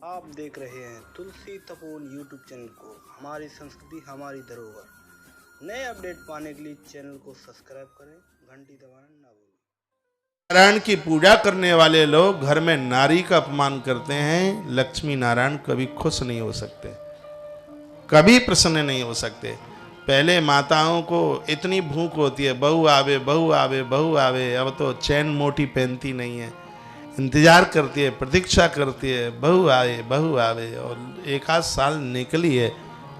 आप देख रहे हैं तुलसी तपोवन यूट्यूब चैनल को। हमारी संस्कृति हमारी धरोहर। नए अपडेट पाने के लिए चैनल को सब्सक्राइब करें, घंटी दबाना ना भूलें। नारायण की पूजा करने वाले लोग घर में नारी का अपमान करते हैं, लक्ष्मी नारायण कभी खुश नहीं हो सकते, कभी प्रसन्न नहीं हो सकते। पहले माताओं को इतनी भूख होती है, बहू आवे बहू आवे बहू आवे। अब तो चैन मोटी पहनती नहीं है, इंतजार करती है, प्रतीक्षा करती है, बहू आवे। और एक आध साल निकली है,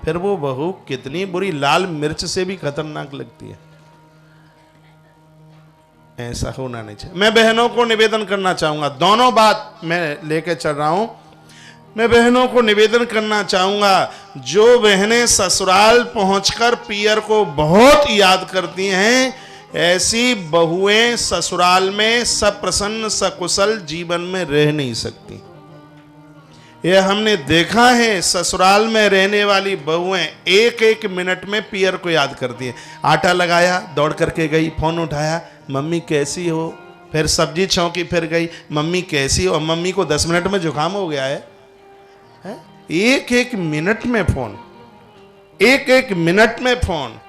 फिर वो बहू कितनी बुरी, लाल मिर्च से भी खतरनाक लगती है। ऐसा होना नहीं चाहिए। मैं बहनों को निवेदन करना चाहूंगा, दोनों बात मैं लेके चल रहा हूं। मैं बहनों को निवेदन करना चाहूंगा, जो बहनें ससुराल पहुंचकर पियर को बहुत याद करती हैं, ऐसी बहुएं ससुराल में सप्रसन्न सकुशल जीवन में रह नहीं सकती। यह हमने देखा है, ससुराल में रहने वाली बहुएं एक एक मिनट में पियर को याद करती हैं। आटा लगाया, दौड़ करके गई, फोन उठाया, मम्मी कैसी हो। फिर सब्जी छौंकी, फिर गई, मम्मी कैसी हो। मम्मी को 10 मिनट में जुकाम हो गया है? एक एक मिनट में फोन, एक एक मिनट में फोन।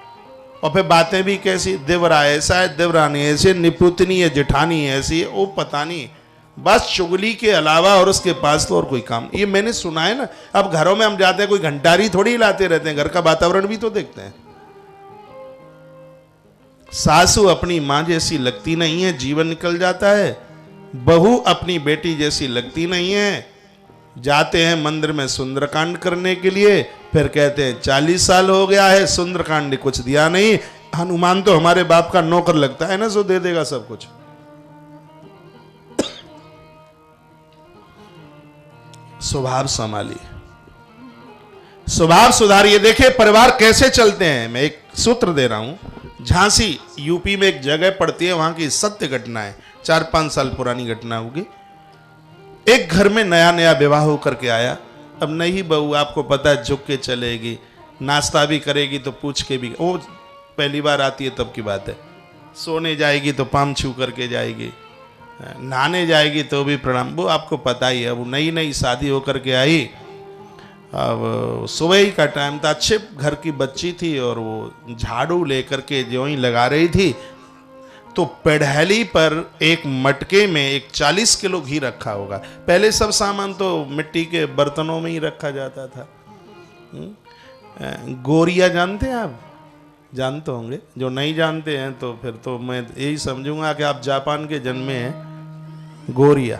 और फिर बातें भी कैसी, देवरा ऐसा है, देवरानी ऐसे, निपुतनी है, जेठानी ऐसी है, वो पता नहीं। बस चुगली के अलावा और उसके पास तो और कोई काम। ये मैंने सुना है ना। अब घरों में हम जाते हैं, कोई घंटारी थोड़ी हिलाते रहते हैं, घर का वातावरण भी तो देखते हैं। सासू अपनी मां जैसी लगती नहीं है, जीवन निकल जाता है। बहू अपनी बेटी जैसी लगती नहीं है। जाते हैं मंदिर में सुंदरकांड करने के लिए, फिर कहते हैं 40 साल हो गया है, सुंदरकांड ने कुछ दिया नहीं। हनुमान तो हमारे बाप का नौकर लगता है ना, सो दे देगा सब कुछ। स्वभाव संभालिए, स्वभाव सुधारिए। देखिए परिवार कैसे चलते हैं। मैं एक सूत्र दे रहा हूं। झांसी यूपी में एक जगह पड़ती है, वहां की सत्य घटना है, 4-5 साल पुरानी घटना होगी। एक घर में नया नया विवाह होकर के आया। अब नई बहू, आपको पता है, झुक के चलेगी, नाश्ता भी करेगी तो पूछ के भी, वो पहली बार आती है तब की बात है। सोने जाएगी तो पाम छू करके जाएगी, नहाने जाएगी तो भी प्रणाम। वो आपको पता ही है। अब नई नई शादी होकर के आई। अब सुबह ही का टाइम था, अच्छे घर की बच्ची थी, और वो झाड़ू लेकर के जो ही लगा रही थी, तो पेढ़ैली पर एक मटके में एक 40 किलो घी रखा होगा। पहले सब सामान तो मिट्टी के बर्तनों में ही रखा जाता था। गोरिया जानते हैं आप? जानते होंगे। जो नहीं जानते हैं तो फिर तो मैं यही समझूंगा कि आप जापान के जन्मे हैं। गोरिया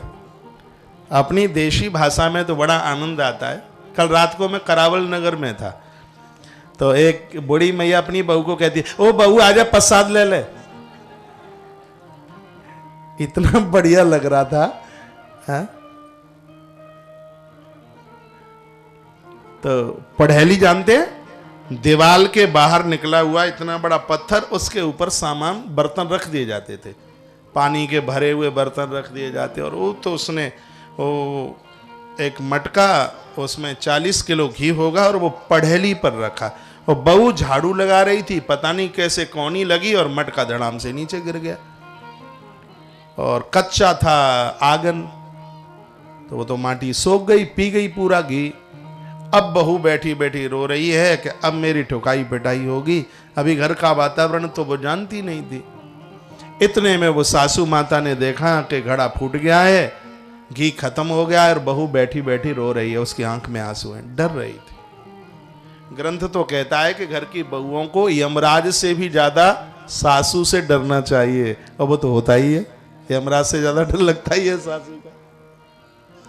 अपनी देशी भाषा में तो बड़ा आनंद आता है। कल रात को मैं करावल नगर में था, तो एक बूढ़ी मैया अपनी बहू को कहती है, ओ बहू आजा प्रसाद ले ले। इतना बढ़िया लग रहा था। हा? तो पढ़ैली जानते हैं? दीवाल के बाहर निकला हुआ इतना बड़ा पत्थर, उसके ऊपर सामान बर्तन रख दिए जाते थे, पानी के भरे हुए बर्तन रख दिए जाते। और वो तो उसने वो एक मटका, उसमें 40 किलो घी होगा, और वो पढ़ैली पर रखा। और बहू झाड़ू लगा रही थी, पता नहीं कैसे कौनी लगी और मटका धड़ाम से नीचे गिर गया। और कच्चा था आंगन, तो वो तो माटी सोख गई, पी गई पूरा घी। अब बहू बैठी बैठी रो रही है कि अब मेरी ठुकाई पिटाई होगी। अभी घर का वातावरण तो वो जानती नहीं थी। इतने में वो सासू माता ने देखा कि घड़ा फूट गया है, घी खत्म हो गया है, और बहू बैठी बैठी रो रही है, उसकी आंख में आंसू हैं, डर रही थी। ग्रंथ तो कहता है कि घर की बहुओं को यमराज से भी ज्यादा सासू से डरना चाहिए, और वो तो होता ही है। यमराज से ज्यादा डर लगता ही है सासू का।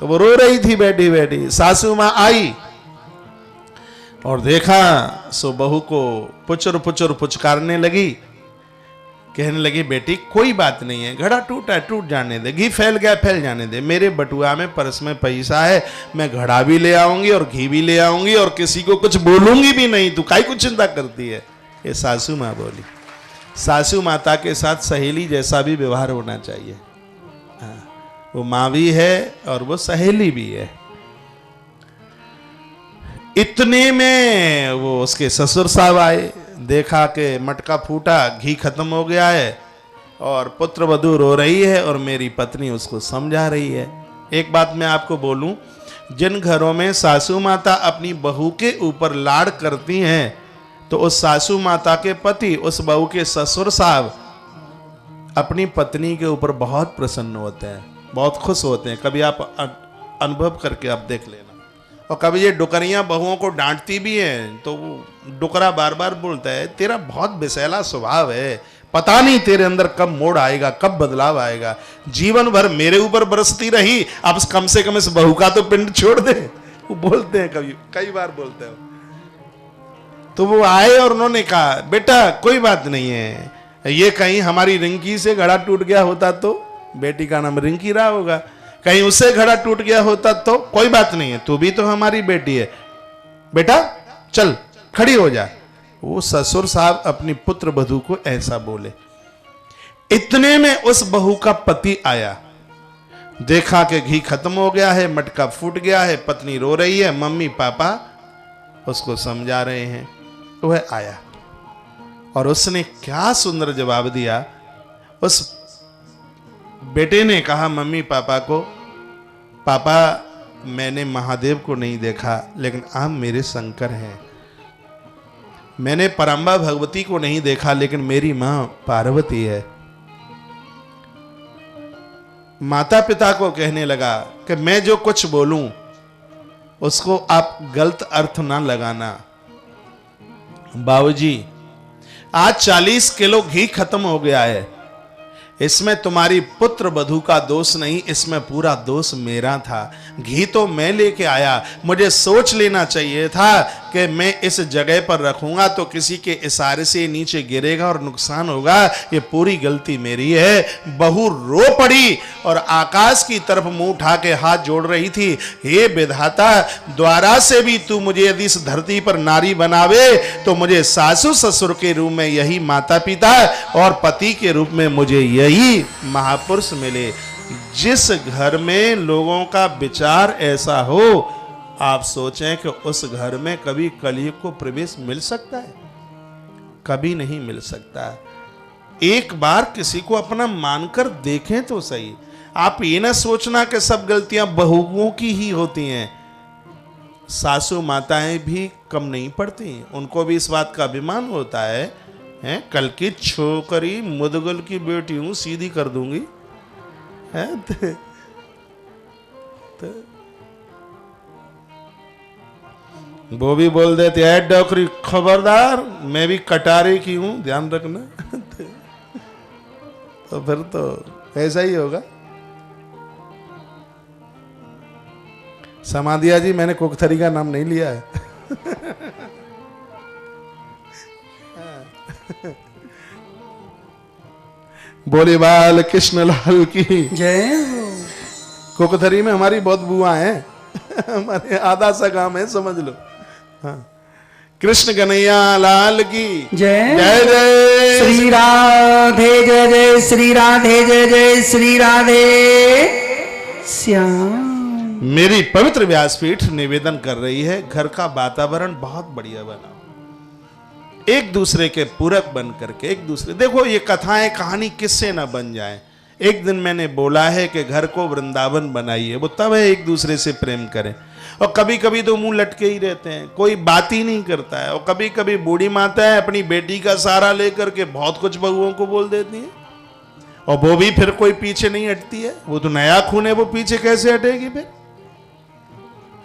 तो वो रो रही थी बैठी बैठी। सासू मां आई और देखा, सो बहू को पुचर पुचर पुचकारने लगी, कहने लगी, बेटी कोई बात नहीं है, घड़ा टूटा है, टूट जाने दे, घी फैल गया फैल जाने दे। मेरे बटुआ में पर्स में पैसा है, मैं घड़ा भी ले आऊंगी और घी भी ले आऊंगी, और किसी को कुछ बोलूंगी भी नहीं, तू काहे कुछ चिंता करती है। ये सासू मां बोली। सासू माता के साथ सहेली जैसा भी व्यवहार होना चाहिए। वो मां भी है और वो सहेली भी है। इतने में वो उसके ससुर साहब आए, देखा कि मटका फूटा, घी खत्म हो गया है, और पुत्र वधू रो रही है, और मेरी पत्नी उसको समझा रही है। एक बात मैं आपको बोलूं, जिन घरों में सासू माता अपनी बहू के ऊपर लाड़ करती हैं तो उस सासू माता के पति, उस बहू के ससुर साहब अपनी पत्नी के ऊपर बहुत प्रसन्न होते हैं, बहुत खुश होते हैं। कभी आप अनुभव करके आप देख लेना। और कभी ये डुकरियां बहुओं को डांटती भी हैं तो वो डुकरा बार बार बोलता है, तेरा बहुत विषैला स्वभाव है, पता नहीं तेरे अंदर कब मोड़ आएगा, कब बदलाव आएगा। जीवन भर मेरे ऊपर बरसती रही, अब कम से कम इस बहू का तो पिंड छोड़ दे। वो बोलते हैं, कभी कई बार बोलते हैं। तो वो आए और उन्होंने कहा, बेटा कोई बात नहीं है, ये कहीं हमारी रिंकी से घड़ा टूट गया होता तो, बेटी का नाम रिंकी रहा होगा, कहीं उससे घड़ा टूट गया होता तो कोई बात नहीं है, तू भी तो हमारी बेटी है, बेटा चल खड़ी हो जा। वो ससुर साहब अपनी पुत्र वधू को ऐसा बोले। इतने में उस बहू का पति आया, देखा कि घी खत्म हो गया है, मटका फूट गया है, पत्नी रो रही है, मम्मी पापा उसको समझा रहे हैं। वह आया और उसने क्या सुंदर जवाब दिया। उस बेटे ने कहा मम्मी पापा को, पापा मैंने महादेव को नहीं देखा लेकिन आप मेरे शंकर हैं, मैंने परम्बा भगवती को नहीं देखा लेकिन मेरी मां पार्वती है। माता पिता को कहने लगा कि मैं जो कुछ बोलूं उसको आप गलत अर्थ ना लगाना। बाबूजी आज 40 किलो घी खत्म हो गया है, इसमें तुम्हारी पुत्र वधू का दोष नहीं, इसमें पूरा दोष मेरा था। घी तो मैं लेके आया, मुझे सोच लेना चाहिए था कि मैं इस जगह पर रखूंगा तो किसी के इशारे से नीचे गिरेगा और नुकसान होगा, ये पूरी गलती मेरी है। बहू रो पड़ी और आकाश की तरफ मुंह उठा के हाथ जोड़ रही थी, हे विधाता द्वारा से भी तू मुझे यदि इस धरती पर नारी बनावे तो मुझे सासू ससुर के रूप में यही माता पिता और पति के रूप में मुझे यही महापुरुष मिले। जिस घर में लोगों का विचार ऐसा हो, आप सोचें कि उस घर में कभी कलयुग को प्रवेश मिल सकता है? कभी नहीं मिल सकता। एक बार किसी को अपना मानकर देखें तो सही। आप ये ना सोचना कि सब गलतियां बहुओं की ही होती हैं। सासू माताएं भी कम नहीं पड़ती, उनको भी इस बात का अभिमान होता है, हैं कल की छोकरी मुदगल की बेटी हूं, सीधी कर दूंगी, है तो वो भी बोल देते है डोकरी खबरदार मैं भी कटारे की हूं, ध्यान रखना। तो फिर तो ऐसा ही होगा। समाधिया जी मैंने कोकथरी का नाम नहीं लिया है। बोले बाल कृष्ण लाल की जय। कोकथरी में हमारी बहुत बुआ हैं, हमारे आधा सा काम है, समझ लो। हाँ। कृष्ण कन्हैया लाल की जय। जय जय श्री राधे जय जय श्री राधे जय जय श्री राधे श्याम। मेरी पवित्र व्यासपीठ निवेदन कर रही है, घर का वातावरण बहुत बढ़िया बना, एक दूसरे के पूरक बन करके एक दूसरे, देखो ये कथाएं कहानी किससे ना बन जाए। एक दिन मैंने बोला है कि घर को वृंदावन बनाइए, वो तब है एक दूसरे से प्रेम करें। और कभी कभी तो मुंह लटके ही रहते हैं, कोई बात ही नहीं करता है। और कभी कभी बूढ़ी माता है अपनी बेटी का सहारा लेकर के बहुत कुछ बहुओं को बोल देती है, और वो भी फिर कोई पीछे नहीं हटती है। वो तो नया खून है, वो पीछे कैसे हटेगी फिर?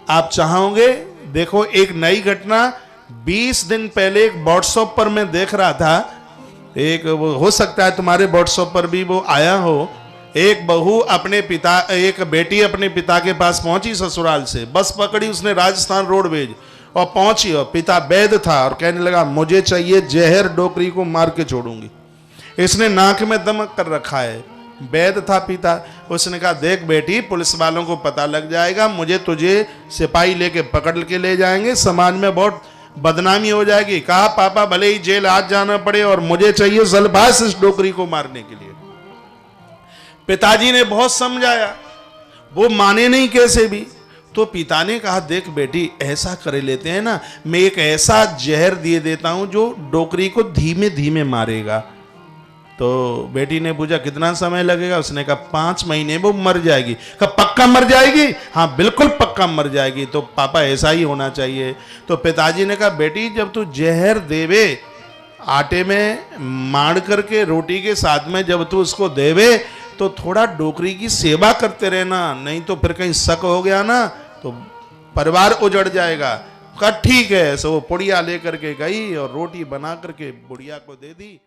आप चाहोगे, देखो एक नई घटना 20 दिन पहले एक व्हाट्सएप पर मैं देख रहा था, एक वो हो सकता है तुम्हारे व्हाट्सएप पर भी वो आया हो। एक बहू अपने पिता, एक बेटी अपने पिता के पास पहुंची ससुराल से, बस पकड़ी उसने राजस्थान रोडवेज और पहुंची, और पिता वैद्य था और कहने लगा मुझे चाहिए जहर, डोकरी को मार के छोड़ूंगी। इसने नाक में दमक कर रखा है, वैद्य था पिता। उसने कहा देख बेटी पुलिस वालों को पता लग जाएगा, मुझे तुझे सिपाही लेके पकड़ के ले जाएंगे, समाज में बहुत बदनामी हो जाएगी। कहा पापा भले ही जेल आज जाना पड़े और मुझे चाहिए जलबास इस डोकरी को मारने के लिए। पिताजी ने बहुत समझाया, वो माने नहीं कैसे भी। तो पिता ने कहा देख बेटी ऐसा कर लेते हैं ना, मैं एक ऐसा जहर दिए देता हूं जो डोकरी को धीमे धीमे मारेगा। तो बेटी ने पूछा कितना समय लगेगा, उसने कहा 5 महीने वो मर जाएगी। कहा पक्का मर जाएगी? हाँ बिल्कुल पक्का मर जाएगी। तो पापा ऐसा ही होना चाहिए। तो पिताजी ने कहा बेटी जब तू जहर देवे आटे में माड़ करके रोटी के साथ में जब तू उसको देवे तो थोड़ा डोकरी की सेवा करते रहना, नहीं तो फिर कहीं शक हो गया ना तो परिवार उजड़ जाएगा। कहा ठीक है। सो वो पुड़िया लेकर के गई और रोटी बना करके बुढ़िया को दे दी।